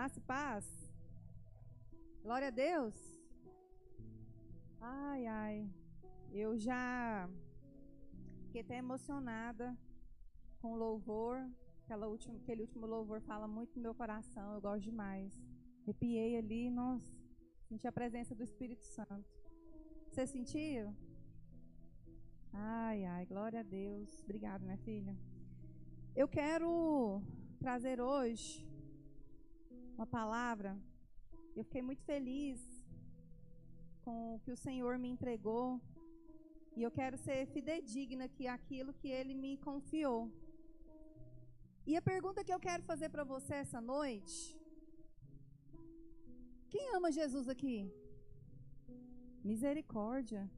Graça e paz. Glória a Deus. Ai, ai. Eu já fiquei até emocionada com o louvor. Aquele último louvor fala muito no meu coração. Eu gosto demais. Arrepiei ali, nossa. Senti a presença do Espírito Santo. Você sentiu? Ai, ai. Glória a Deus. Obrigada, minha filha. Eu quero trazer hoje uma palavra. Eu fiquei muito feliz com o que o Senhor me entregou. E eu quero ser fidedigna aqui àquilo que Ele me confiou. E a pergunta que eu quero fazer para você essa noite: quem ama Jesus aqui? Misericórdia.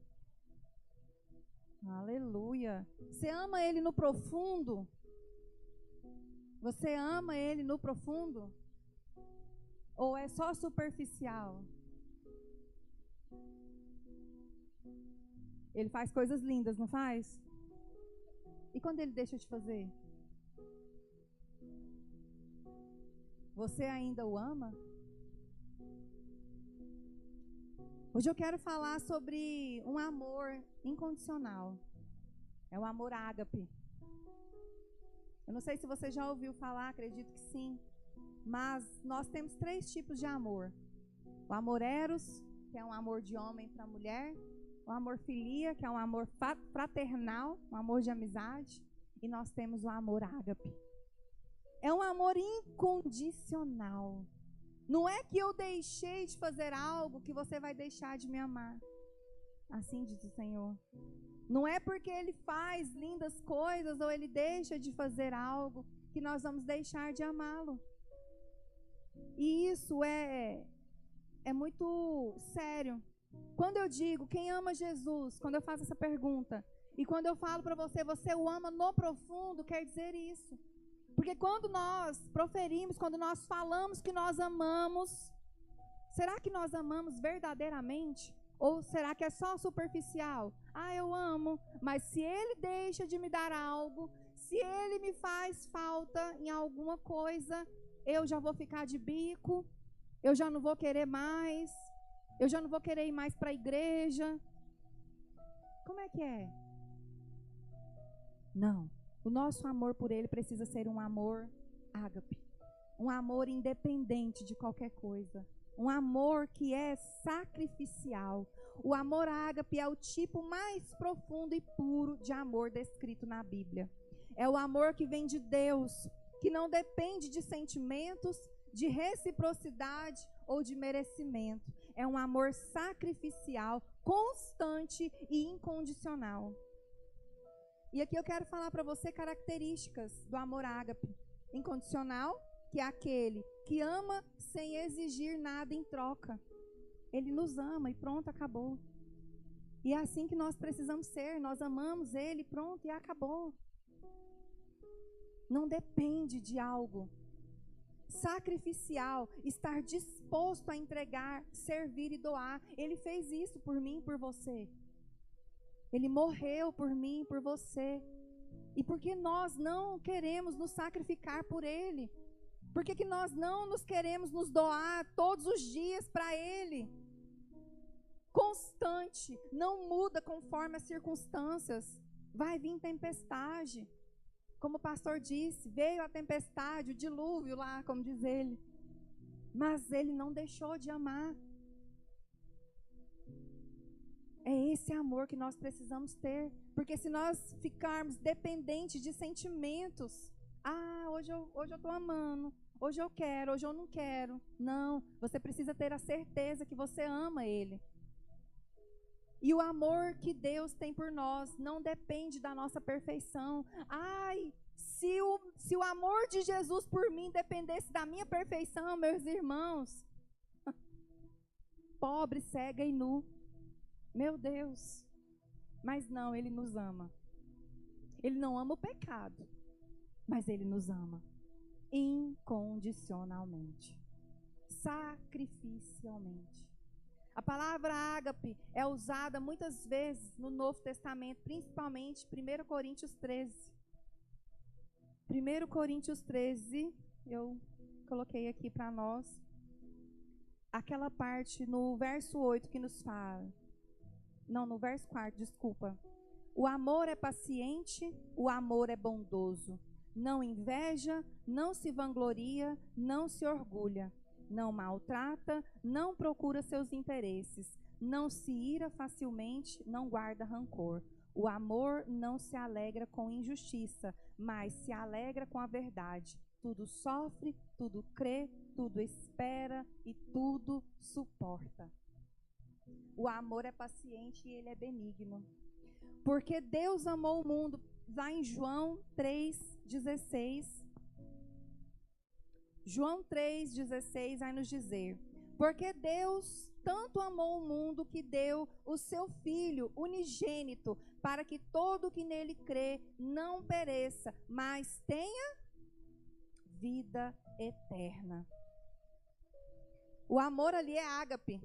Aleluia. Você ama Ele no profundo? Você ama Ele no profundo? Ou é só superficial? Ele faz coisas lindas, não faz? E quando Ele deixa de fazer? Você ainda o ama? Hoje eu quero falar sobre um amor incondicional. É o amor ágape. Eu não sei se você já ouviu falar, acredito que sim. Mas nós temos 3 tipos de amor. O amor eros, que é um amor de homem para mulher. O amor filia, que é um amor fraternal, um amor de amizade. E nós temos o amor ágape. É um amor incondicional. Não é que eu deixei de fazer algo que você vai deixar de me amar. Assim diz o Senhor. Não é porque Ele faz lindas coisas ou Ele deixa de fazer algo que nós vamos deixar de amá-lo. E isso é muito sério. Quando eu digo quem ama Jesus, quando eu faço essa pergunta, e quando eu falo para você, você o ama no profundo, quer dizer isso. Porque quando nós proferimos, quando nós falamos que nós amamos, será que nós amamos verdadeiramente? Ou será que é só superficial? Ah, eu amo, mas se Ele deixa de me dar algo, se Ele me faz falta em alguma coisa, eu já vou ficar de bico, eu já não vou querer mais, eu já não vou querer ir mais para a igreja. Como é que é? Não. O nosso amor por Ele precisa ser um amor ágape. Um amor independente de qualquer coisa. Um amor que é sacrificial. O amor ágape é o tipo mais profundo e puro de amor descrito na Bíblia. É o amor que vem de Deus, que não depende de sentimentos, de reciprocidade ou de merecimento. É um amor sacrificial, constante e incondicional. E aqui eu quero falar para você características do amor ágape. Incondicional, que é aquele que ama sem exigir nada em troca. Ele nos ama e pronto, acabou. E é assim que nós precisamos ser. Nós amamos Ele, pronto, e acabou. Não depende de algo. Sacrificial, estar disposto a entregar, servir e doar. Ele fez isso por mim e por você. Ele morreu por mim e por você. E por que nós não queremos nos sacrificar por Ele? Por que nós não nos queremos nos doar todos os dias para Ele? Constante, não muda conforme as circunstâncias. Vai vir tempestade. Como o pastor disse, veio a tempestade, o dilúvio lá, como diz ele. Mas Ele não deixou de amar. É esse amor que nós precisamos ter. Porque se nós ficarmos dependentes de sentimentos, hoje eu estou amando, hoje eu quero, hoje eu não quero. Não, você precisa ter a certeza que você ama Ele. E o amor que Deus tem por nós não depende da nossa perfeição. Se o amor de Jesus por mim dependesse da minha perfeição, meus irmãos, pobre, cega e nu. Meu Deus, mas não, Ele nos ama. Ele não ama o pecado, mas Ele nos ama incondicionalmente, sacrificialmente. A palavra ágape é usada muitas vezes no Novo Testamento, principalmente 1 Coríntios 13. 1 Coríntios 13, eu coloquei aqui para nós aquela parte no verso 8 que nos fala. Não, no verso 4, desculpa. O amor é paciente, o amor é bondoso. Não inveja, não se vangloria, não se orgulha. Não maltrata, não procura seus interesses. Não se ira facilmente, não guarda rancor. O amor não se alegra com injustiça, mas se alegra com a verdade. Tudo sofre, tudo crê, tudo espera e tudo suporta. O amor é paciente e ele é benigno. Porque Deus amou o mundo, lá em João 3,16. João 3,16 vai nos dizer: porque Deus tanto amou o mundo que deu o seu Filho unigênito, para que todo que nele crê não pereça, mas tenha vida eterna. O amor ali é ágape.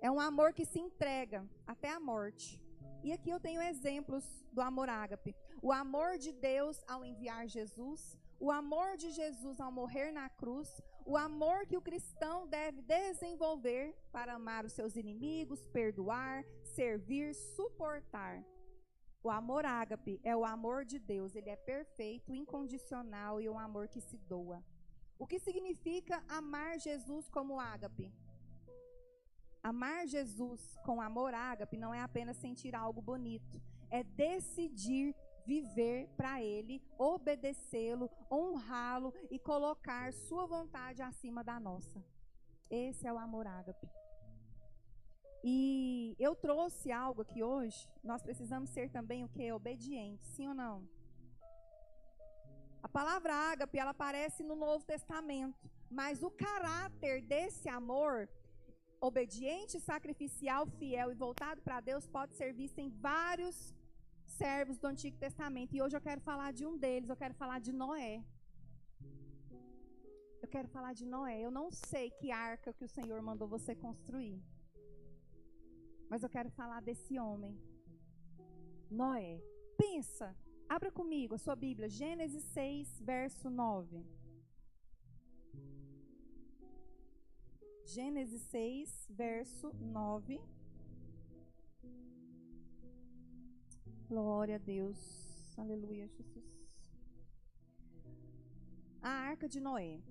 É um amor que se entrega até a morte. E aqui eu tenho exemplos do amor ágape. O amor de Deus ao enviar Jesus, o amor de Jesus ao morrer na cruz, o amor que o cristão deve desenvolver para amar os seus inimigos, perdoar, servir, suportar. O amor ágape é o amor de Deus, ele é perfeito, incondicional e um amor que se doa. O que significa amar Jesus como ágape? Amar Jesus com amor ágape não é apenas sentir algo bonito, é decidir viver para Ele, obedecê-lo, honrá-lo e colocar sua vontade acima da nossa. Esse é o amor ágape. E eu trouxe algo aqui hoje, nós precisamos ser também o quê? Obedientes, sim ou não? A palavra ágape, ela aparece no Novo Testamento, mas o caráter desse amor obediente, sacrificial, fiel e voltado para Deus pode ser visto em vários servos do Antigo Testamento. E hoje eu quero falar de um deles, eu quero falar de Noé. Eu quero falar de Noé. Eu não sei que arca que o Senhor mandou você construir, mas eu quero falar desse homem, Noé. Pensa, abra comigo a sua Bíblia, Gênesis 6, verso 9. Gênesis 6, verso 9. Glória a Deus. Aleluia, Jesus. A arca de Noé.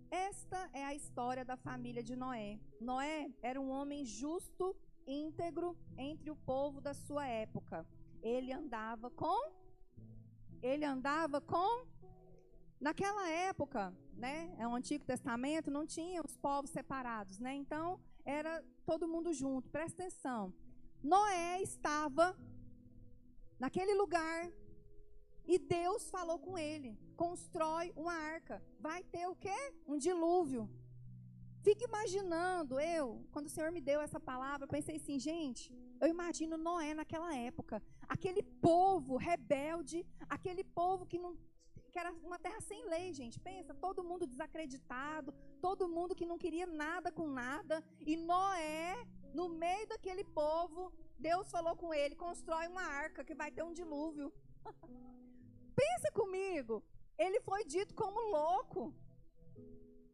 Esta é a história da família de Noé. Noé era um homem justo, íntegro entre o povo da sua época. Ele andava com naquela época, né, é o Antigo Testamento, não tinha os povos separados, né? Então, era todo mundo junto. Presta atenção. Noé estava naquele lugar e Deus falou com ele: constrói uma arca. Vai ter o quê? Um dilúvio. Fique imaginando, quando o Senhor me deu essa palavra, eu pensei assim, gente, eu imagino Noé naquela época, aquele povo rebelde, aquele povo que era uma terra sem lei, gente. Pensa, todo mundo desacreditado, todo mundo que não queria nada com nada. E Noé, no meio daquele povo, Deus falou com ele: constrói uma arca que vai ter um dilúvio. Pensa comigo, ele foi dito como louco.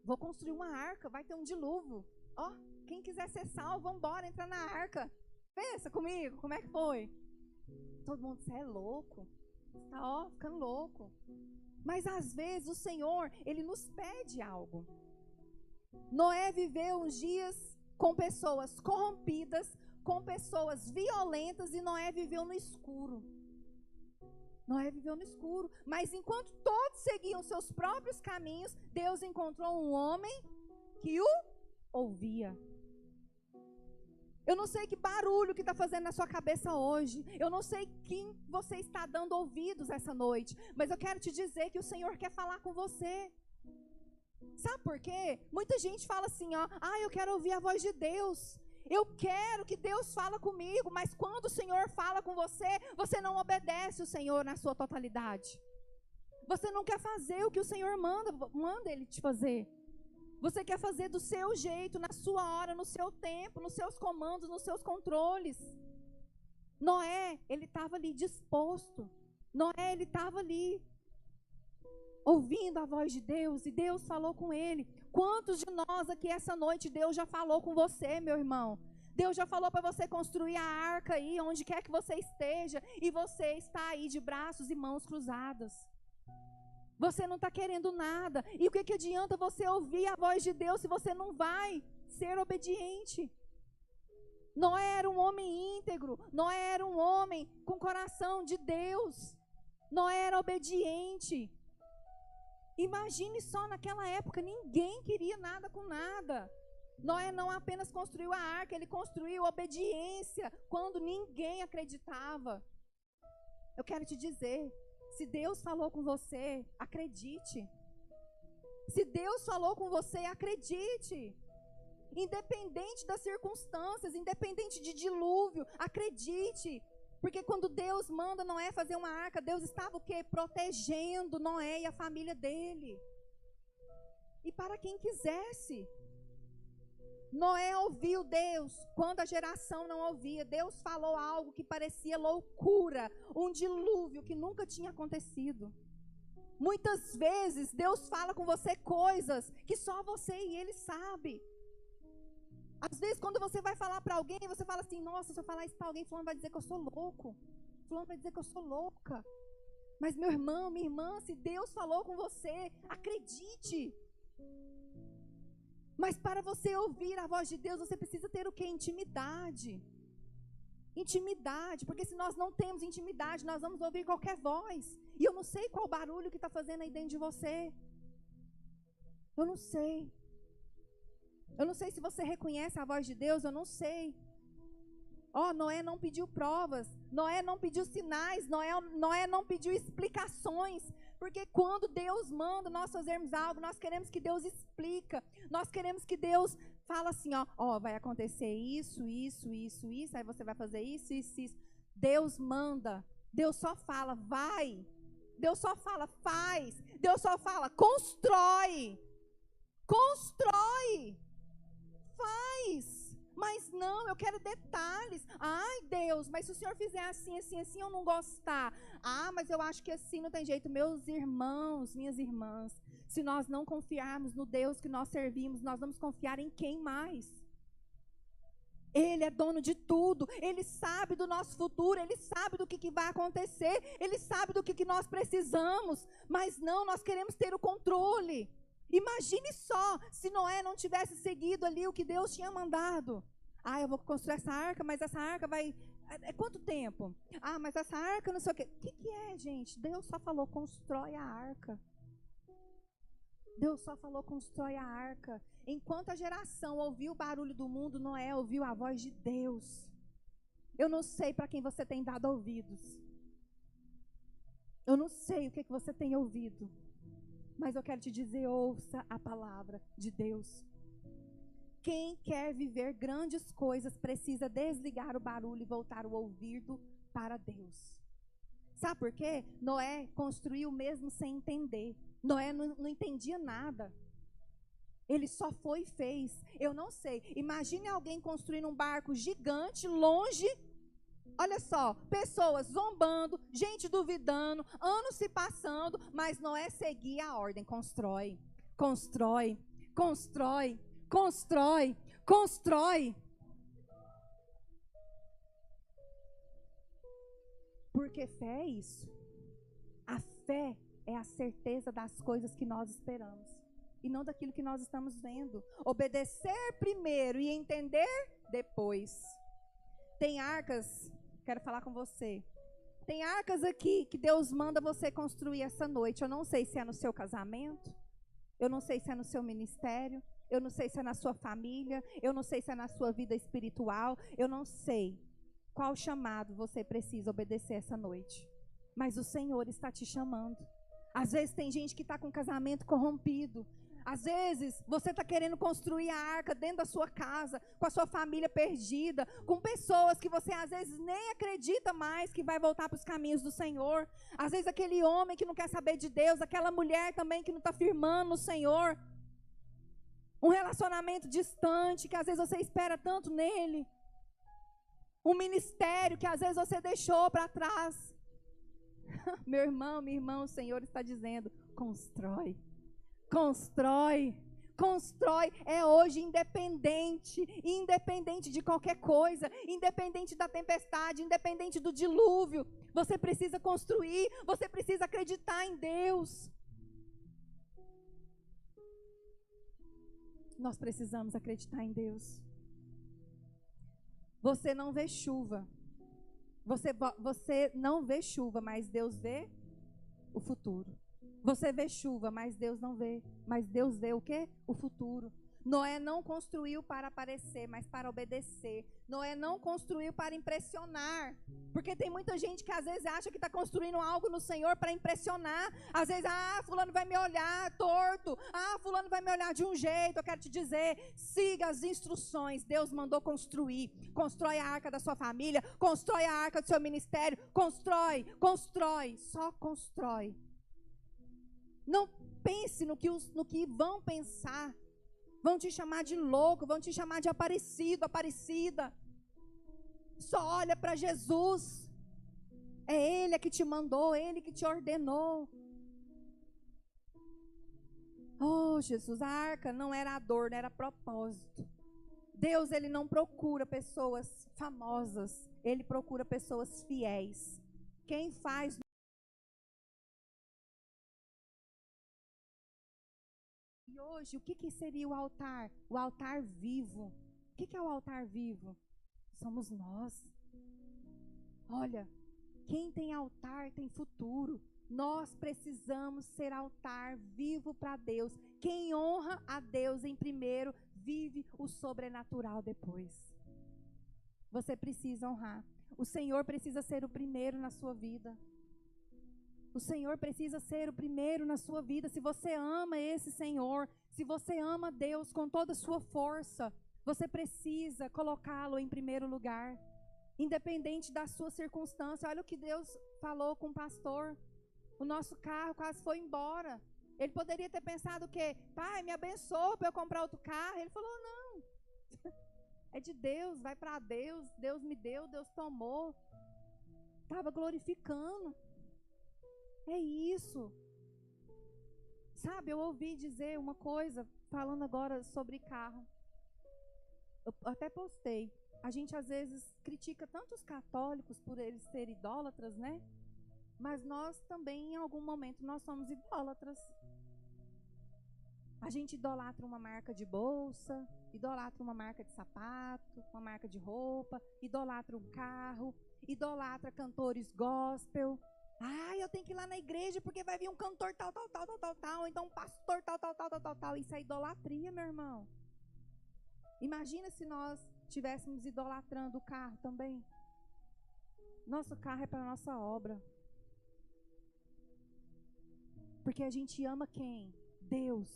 Vou construir uma arca, vai ter um dilúvio. Ó, quem quiser ser salvo, vamos embora, entra na arca. Pensa comigo, como é que foi? Todo mundo, você é louco. Você está, ficando louco. Mas às vezes o Senhor, Ele nos pede algo. Noé viveu uns dias com pessoas corrompidas, com pessoas violentas, e Noé viveu no escuro. Noé viveu no escuro. Mas enquanto todos seguiam seus próprios caminhos, Deus encontrou um homem que o ouvia. Eu não sei que barulho que está fazendo na sua cabeça hoje. Eu não sei quem você está dando ouvidos essa noite. Mas eu quero te dizer que o Senhor quer falar com você. Sabe por quê? Muita gente fala assim, eu quero ouvir a voz de Deus. Eu quero que Deus fale comigo. Mas quando o Senhor fala com você, você não obedece o Senhor na sua totalidade. Você não quer fazer o que o Senhor manda Ele te fazer. Você quer fazer do seu jeito, na sua hora, no seu tempo, nos seus comandos, nos seus controles. Noé, ele estava ali disposto. Noé, ele estava ali ouvindo a voz de Deus, e Deus falou com ele. Quantos de nós aqui essa noite Deus já falou com você, meu irmão? Deus já falou para você construir a arca aí, onde quer que você esteja, e você está aí de braços e mãos cruzadas. Você não está querendo nada. E o que adianta você ouvir a voz de Deus se você não vai ser obediente? Noé era um homem íntegro. Noé era um homem com coração de Deus. Noé era obediente. Imagine só, naquela época, ninguém queria nada com nada. Noé não apenas construiu a arca, ele construiu obediência quando ninguém acreditava. Eu quero te dizer, se Deus falou com você, acredite. Se Deus falou com você, acredite. Independente das circunstâncias, independente de dilúvio, acredite. Porque quando Deus manda Noé fazer uma arca, Deus estava o quê? Protegendo Noé e a família dele. E para quem quisesse. Noé ouviu Deus quando a geração não ouvia. Deus falou algo que parecia loucura, um dilúvio que nunca tinha acontecido. Muitas vezes Deus fala com você coisas que só você e Ele sabe. Às vezes quando você vai falar para alguém, você fala assim, nossa, se eu falar isso para alguém, fulano vai dizer que eu sou louco. Fulano vai dizer que eu sou louca. Mas meu irmão, minha irmã, se Deus falou com você, acredite. Mas para você ouvir a voz de Deus, você precisa ter o quê? Intimidade. Intimidade, porque se nós não temos intimidade, nós vamos ouvir qualquer voz. E eu não sei qual barulho que está fazendo aí dentro de você. Eu não sei. Eu não sei se você reconhece a voz de Deus, eu não sei. Noé não pediu provas, Noé não pediu sinais, Noé não pediu explicações. Porque quando Deus manda nós fazermos algo, nós queremos que Deus explica. Nós queremos que Deus fala assim, vai acontecer isso, aí você vai fazer isso. Deus manda, Deus só fala, vai. Deus só fala, faz. Deus só fala, constrói. Constrói. Faz. Mas não, eu quero detalhes. Ai, Deus, mas se o Senhor fizer assim, eu não gostar. Mas eu acho que assim não tem jeito. Meus irmãos, minhas irmãs, se nós não confiarmos no Deus que nós servimos, nós vamos confiar em quem mais? Ele é dono de tudo. Ele sabe do nosso futuro. Ele sabe do que vai acontecer. Ele sabe do que nós precisamos. Mas não, nós queremos ter o controle. Imagine só se Noé não tivesse seguido ali o que Deus tinha mandado. Eu vou construir essa arca, mas essa arca vai... É quanto tempo? Mas essa arca não sei o quê. O que é, gente? Deus só falou, constrói a arca. Deus só falou, constrói a arca. Enquanto a geração ouviu o barulho do mundo, Noé ouviu a voz de Deus. Eu não sei para quem você tem dado ouvidos. Eu não sei o que você tem ouvido. Mas eu quero te dizer, ouça a palavra de Deus. Quem quer viver grandes coisas precisa desligar o barulho e voltar o ouvido para Deus. Sabe por quê? Noé construiu mesmo sem entender. Noé não entendia nada. Ele só foi e fez. Eu não sei. Imagine alguém construindo um barco gigante, longe. Olha só, pessoas zombando, gente duvidando, anos se passando, mas Noé seguia a ordem, constrói, constrói, constrói, constrói, constrói. Porque fé é isso. A fé é a certeza das coisas que nós esperamos e não daquilo que nós estamos vendo. Obedecer primeiro e entender depois. Tem arcas, quero falar com você. Tem arcas aqui que Deus manda você construir essa noite. Eu não sei se é no seu casamento, eu não sei se é no seu ministério, eu não sei se é na sua família, eu não sei se é na sua vida espiritual, eu não sei qual chamado você precisa obedecer essa noite. Mas o Senhor está te chamando. Às vezes tem gente que está com casamento corrompido. Às vezes você está querendo construir a arca dentro da sua casa, com a sua família perdida, com pessoas que você às vezes nem acredita mais que vai voltar para os caminhos do Senhor. Às vezes aquele homem que não quer saber de Deus, aquela mulher também que não está firmando no Senhor. Um relacionamento distante que às vezes você espera tanto nele. Um ministério que às vezes você deixou para trás. Meu irmão, minha irmã, o Senhor está dizendo, constrói. Constrói. Constrói. É hoje independente. Independente de qualquer coisa. Independente da tempestade. Independente do dilúvio. Você precisa construir. Você precisa acreditar em Deus. Nós precisamos acreditar em Deus. Você não vê chuva. Você não vê chuva, mas Deus vê o futuro. Você vê chuva, mas Deus não vê. Mas Deus vê o quê? O futuro. Noé não construiu para aparecer, mas para obedecer. Noé não construiu para impressionar. Porque tem muita gente que às vezes acha que está construindo algo no Senhor para impressionar. Às vezes, fulano vai me olhar torto. Fulano vai me olhar de um jeito. Eu quero te dizer, siga as instruções. Deus mandou construir. Constrói a arca da sua família. Constrói a arca do seu ministério. Constrói, constrói. Só constrói. Não pense no que vão pensar. Vão te chamar de louco, vão te chamar de aparecido, aparecida. Só olha para Jesus. É Ele que te mandou, Ele que te ordenou. Oh, Jesus, a arca não era adorno, era propósito. Deus, Ele não procura pessoas famosas, Ele procura pessoas fiéis. Quem faz... E hoje, o que seria o altar? O altar vivo. O que é o altar vivo? Somos nós. Olha, quem tem altar tem futuro. Nós precisamos ser altar vivo para Deus. Quem honra a Deus em primeiro, vive o sobrenatural depois. Você precisa honrar. O Senhor precisa ser o primeiro na sua vida. O Senhor precisa ser o primeiro na sua vida. Se você ama esse Senhor, se você ama Deus com toda a sua força, você precisa colocá-lo em primeiro lugar. Independente da sua circunstância. Olha o que Deus falou com o pastor. O nosso carro quase foi embora. Ele poderia ter pensado o quê? Pai, me abençoa para eu comprar outro carro. Ele falou, não. É de Deus, vai para Deus. Deus me deu, Deus tomou. Estava glorificando. É isso. Sabe, eu ouvi dizer uma coisa, falando agora sobre carro. Eu até postei. A gente às vezes critica tanto os católicos por eles serem idólatras, né? Mas nós também, em algum momento, nós somos idólatras. A gente idolatra uma marca de bolsa, idolatra uma marca de sapato, uma marca de roupa, idolatra um carro, idolatra cantores gospel. Eu tenho que ir lá na igreja porque vai vir um cantor tal, ou então um pastor tal. Isso é idolatria, meu irmão. Imagina se nós estivéssemos idolatrando o carro também. Nosso carro é para a nossa obra. Porque a gente ama quem? Deus.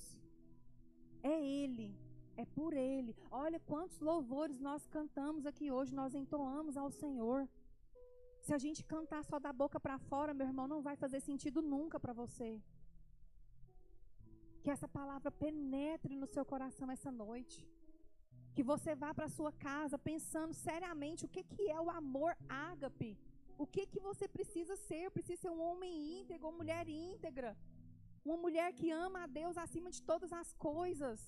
É Ele. É por Ele. Olha quantos louvores nós cantamos aqui hoje, nós entoamos ao Senhor. Se a gente cantar só da boca para fora, meu irmão, não vai fazer sentido nunca para você. Que essa palavra penetre no seu coração essa noite. Que você vá para a sua casa pensando seriamente o que é o amor ágape. O que você precisa ser? Precisa ser um homem íntegro, uma mulher íntegra. Uma mulher que ama a Deus acima de todas as coisas.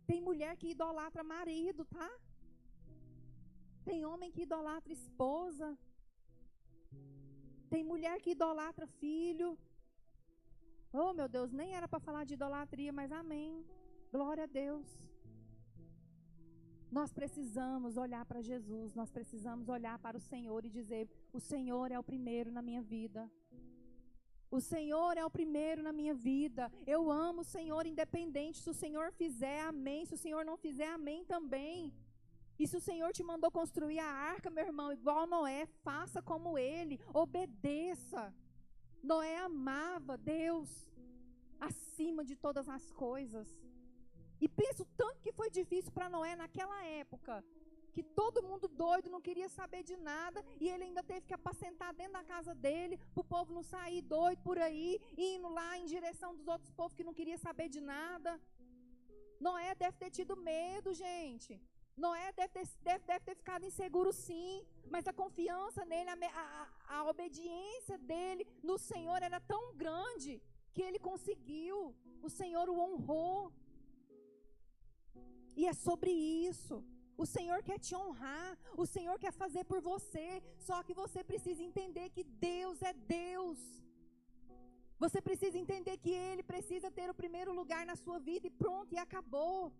Tem mulher que idolatra marido, tá? Tem homem que idolatra esposa. Tem mulher que idolatra filho. Oh, meu Deus, nem era para falar de idolatria, mas amém. Glória a Deus. Nós precisamos olhar para Jesus, nós precisamos olhar para o Senhor e dizer, o Senhor é o primeiro na minha vida. O Senhor é o primeiro na minha vida. Eu amo o Senhor independente. Se o Senhor fizer, amém. Se o Senhor não fizer, amém também. E se o Senhor te mandou construir a arca, meu irmão, igual Noé, faça como ele, obedeça. Noé amava Deus acima de todas as coisas. E penso tanto que foi difícil para Noé naquela época, que todo mundo doido, não queria saber de nada, e ele ainda teve que apacentar dentro da casa dele, para o povo não sair doido por aí, indo lá em direção dos outros povos que não queria saber de nada. Noé deve ter tido medo, gente. Noé deve ter ficado inseguro sim, mas a confiança nele, a obediência dele no Senhor era tão grande, que ele conseguiu. O Senhor o honrou. E é sobre isso. O Senhor quer te honrar. O Senhor quer fazer por você. Só que você precisa entender que Deus é Deus. Você precisa entender que Ele precisa ter o primeiro lugar na sua vida. E pronto, e acabou.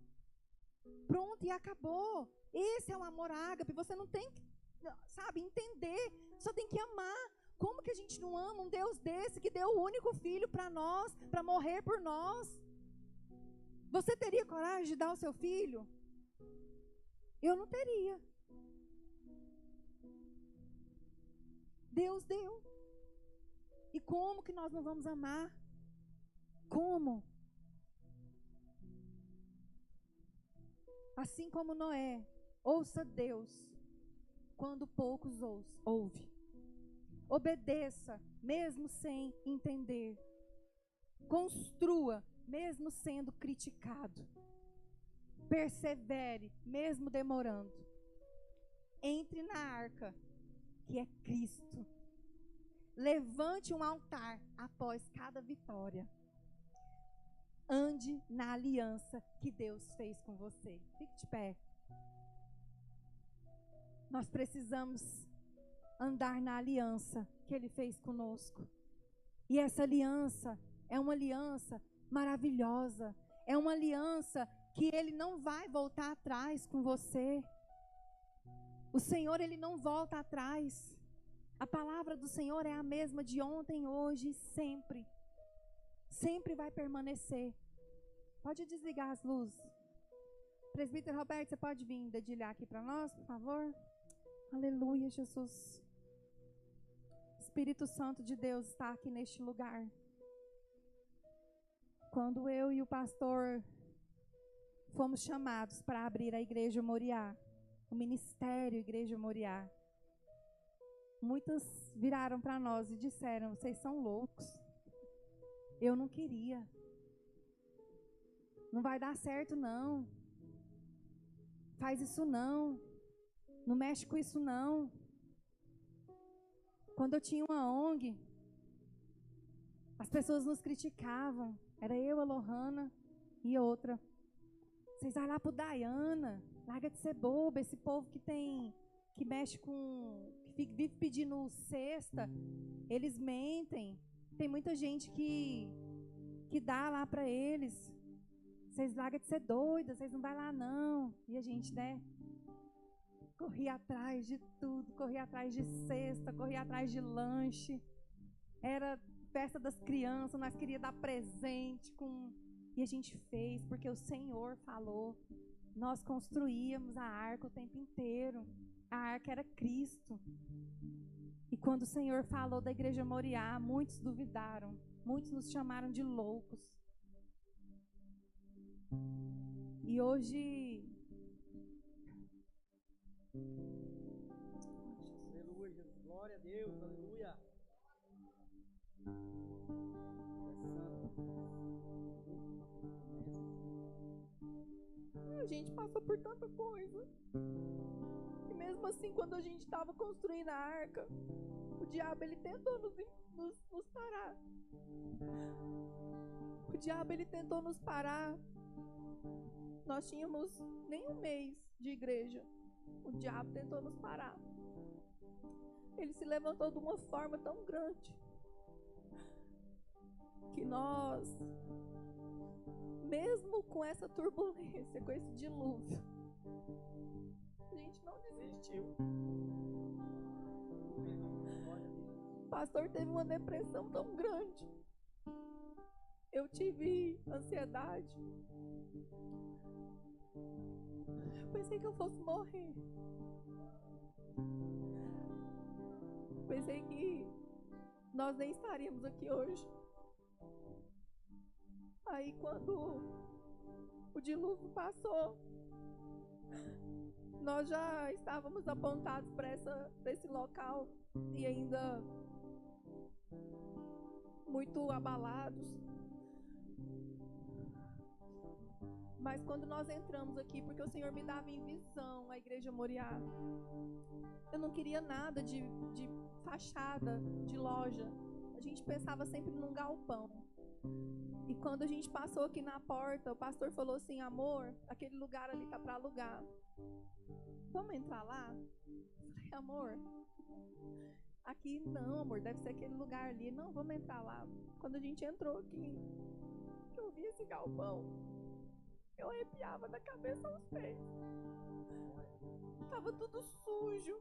Pronto, e acabou. Esse é o amor ágape. Você não tem que, sabe, entender. Só tem que amar. Como que a gente não ama um Deus desse que deu o único filho para nós, para morrer por nós? Você teria coragem de dar o seu filho? Eu não teria. Deus deu. E como que nós não vamos amar? Como? Assim como Noé, ouça Deus quando poucos ouve. Obedeça, mesmo sem entender. Construa, mesmo sendo criticado. Persevere, mesmo demorando. Entre na arca, que é Cristo. Levante um altar após cada vitória. Ande na aliança que Deus fez com você. Fique de pé. Nós precisamos andar na aliança que Ele fez conosco. E essa aliança é uma aliança maravilhosa. É uma aliança que Ele não vai voltar atrás com você. O Senhor, Ele não volta atrás. A palavra do Senhor é a mesma de ontem, hoje e sempre. Sempre vai permanecer. Pode desligar as luzes. Presbítero Roberto, você pode vir dedilhar aqui para nós, por favor? Aleluia, Jesus. Espírito Santo de Deus está aqui neste lugar. Quando eu e o pastor fomos chamados para abrir a Igreja Moriá, o Ministério Igreja Moriá, muitas viraram para nós e disseram: vocês são loucos. Eu não queria. Não vai dar certo, não. Faz isso não. Não mexe com isso não. Quando eu tinha uma ONG, as pessoas nos criticavam. Era eu, a Lohana e outra. Vocês vão lá pro Dayana. Larga de ser boba. Esse povo que mexe com... que vive pedindo cesta. Eles mentem. Tem muita gente que dá lá para eles. Vocês largam de ser doida. Vocês não vão lá não. E a gente, né? Corria atrás de tudo. Corria atrás de cesta. Corria atrás de lanche. Era festa das crianças. Nós queríamos dar presente com... E a gente fez, porque o Senhor falou. Nós construíamos a arca o tempo inteiro. A arca era Cristo. E quando o Senhor falou da Igreja Moriá, muitos duvidaram. Muitos nos chamaram de loucos. E hoje... Aleluia, Jesus. Glória a Deus, aleluia. A gente passou por tanta coisa. E mesmo assim, quando a gente estava construindo a arca, o diabo, ele tentou nos parar. O diabo, ele tentou nos parar. Nós tínhamos nem um mês de igreja. O diabo tentou nos parar. Ele se levantou de uma forma tão grande que nós, mesmo com essa turbulência, com esse dilúvio, a gente não desistiu. O pastor teve uma depressão tão grande. Eu tive ansiedade. Eu pensei que eu fosse morrer. Pensei que nós nem estaríamos aqui hoje. Aí quando o dilúvio passou, nós já estávamos apontados para esse local e ainda muito abalados. Mas quando nós entramos aqui, porque o Senhor me dava em visão a Igreja Moriá, eu não queria nada de fachada, de loja. A gente pensava sempre num galpão. E quando a gente passou aqui na porta, o pastor falou assim: amor, aquele lugar ali tá para alugar. Vamos entrar lá? Eu falei: amor, aqui não, amor, deve ser aquele lugar ali. Não, vamos entrar lá. Quando a gente entrou aqui, eu vi esse galpão, eu arrepiava da cabeça aos pés. Tava tudo sujo.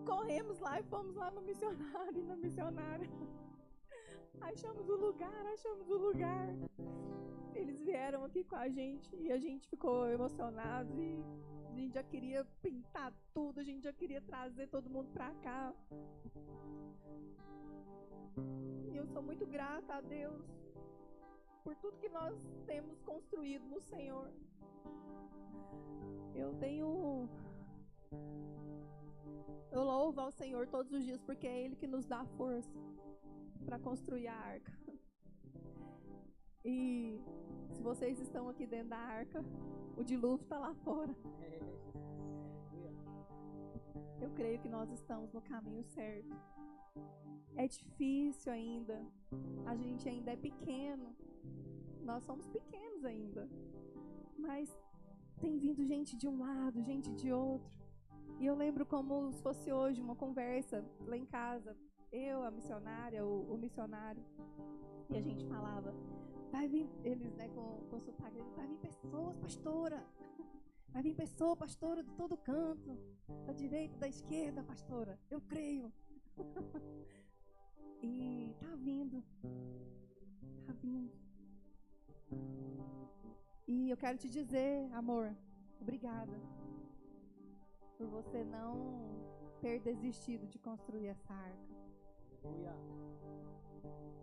Corremos lá e fomos lá no missionário e na missionária. Achamos o lugar. Eles vieram aqui com a gente e a gente ficou emocionado e a gente já queria pintar tudo, a gente já queria trazer todo mundo pra cá. E eu sou muito grata a Deus por tudo que nós temos construído no Senhor. Eu louvo ao Senhor todos os dias, porque é Ele que nos dá força para construir a arca. E se vocês estão aqui dentro da arca, o dilúvio está lá fora. Eu creio que nós estamos no caminho certo. É difícil ainda, a gente ainda é pequeno, nós somos pequenos ainda, mas tem vindo gente de um lado, gente de outro. E eu lembro como se fosse hoje uma conversa lá em casa, eu, a missionária, o missionário, e a gente falava: vai vir, eles, né, com sotaque, vai vir pessoas, pastora, vai vir pessoa, pastora, de todo canto, da direita, da esquerda, pastora, eu creio. E tá vindo. E eu quero te dizer, amor, obrigada por você não ter desistido de construir essa arca.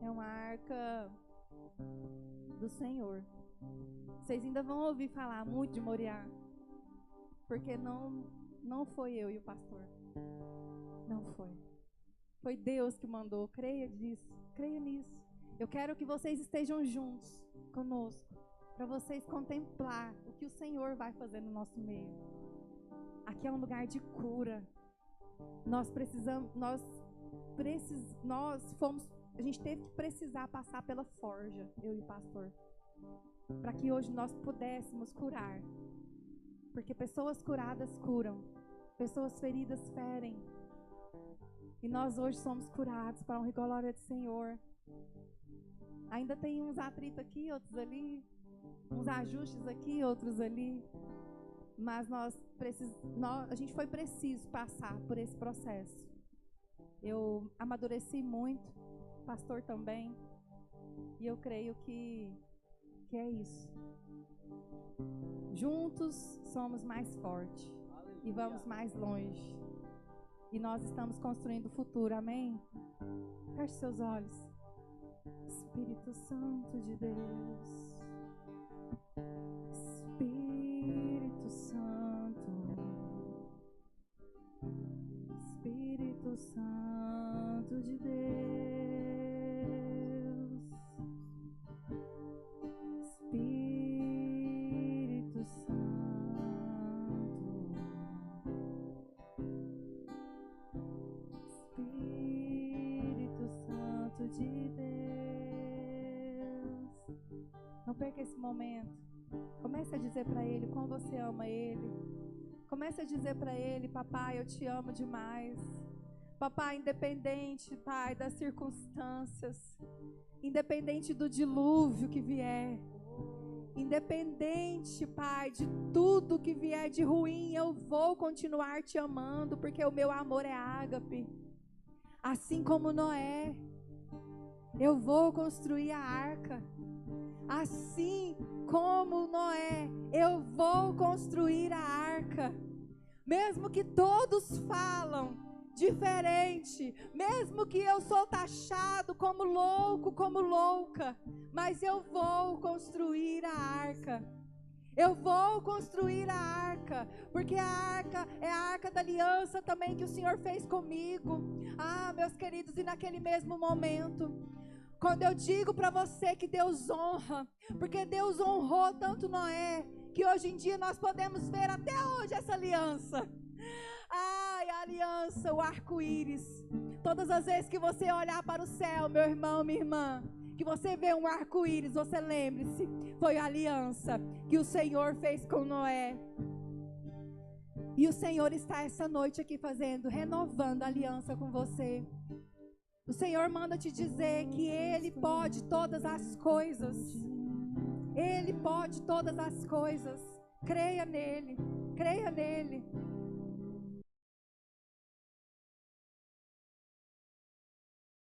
É uma arca do Senhor. Vocês ainda vão ouvir falar muito de Moriá, porque não foi eu e o pastor. Não foi. Foi Deus que mandou. Creia nisso. Eu quero que vocês estejam juntos conosco, para vocês contemplar o que o Senhor vai fazer no nosso meio. Aqui é um lugar de cura. A gente teve que precisar passar pela forja, eu e o pastor, para que hoje nós pudéssemos curar. Porque pessoas curadas curam, pessoas feridas ferem. E nós hoje somos curados para a honra e glória do Senhor. Ainda tem uns atritos aqui, outros ali, uns ajustes aqui, outros ali. Mas a gente foi preciso passar por esse processo. Eu amadureci muito, pastor também, e eu creio que é isso. Juntos somos mais fortes e vamos mais longe. E nós estamos construindo o futuro, amém? Feche seus olhos. Espírito Santo de Deus, Espírito Santo, Espírito Santo de Deus, Espírito Santo, Espírito Santo de Deus. Não perca esse momento. Comece a dizer para Ele quão você ama Ele. Comece a dizer para Ele: papai, eu te amo demais. Papai, independente, Pai, das circunstâncias, independente do dilúvio que vier, independente, Pai, de tudo que vier de ruim, eu vou continuar te amando, porque o meu amor é ágape. Assim como Noé, eu vou construir a arca. Assim como Noé, eu vou construir a arca. Mesmo que todos falam diferente, mesmo que eu sou taxado como louco, como louca, mas eu vou construir a arca. Eu vou construir a arca, porque a arca é a arca da aliança também que o Senhor fez comigo. Ah, meus queridos, e naquele mesmo momento, quando eu digo para você que Deus honra, porque Deus honrou tanto Noé, que hoje em dia nós podemos ver até hoje essa aliança. Ai, a aliança, o arco-íris. Todas as vezes que você olhar para o céu, meu irmão, minha irmã, que você vê um arco-íris, você lembre-se, foi a aliança que o Senhor fez com Noé. E o Senhor está essa noite aqui renovando a aliança com você. O Senhor manda te dizer que Ele pode todas as coisas. Ele pode todas as coisas. Creia nele, creia nele.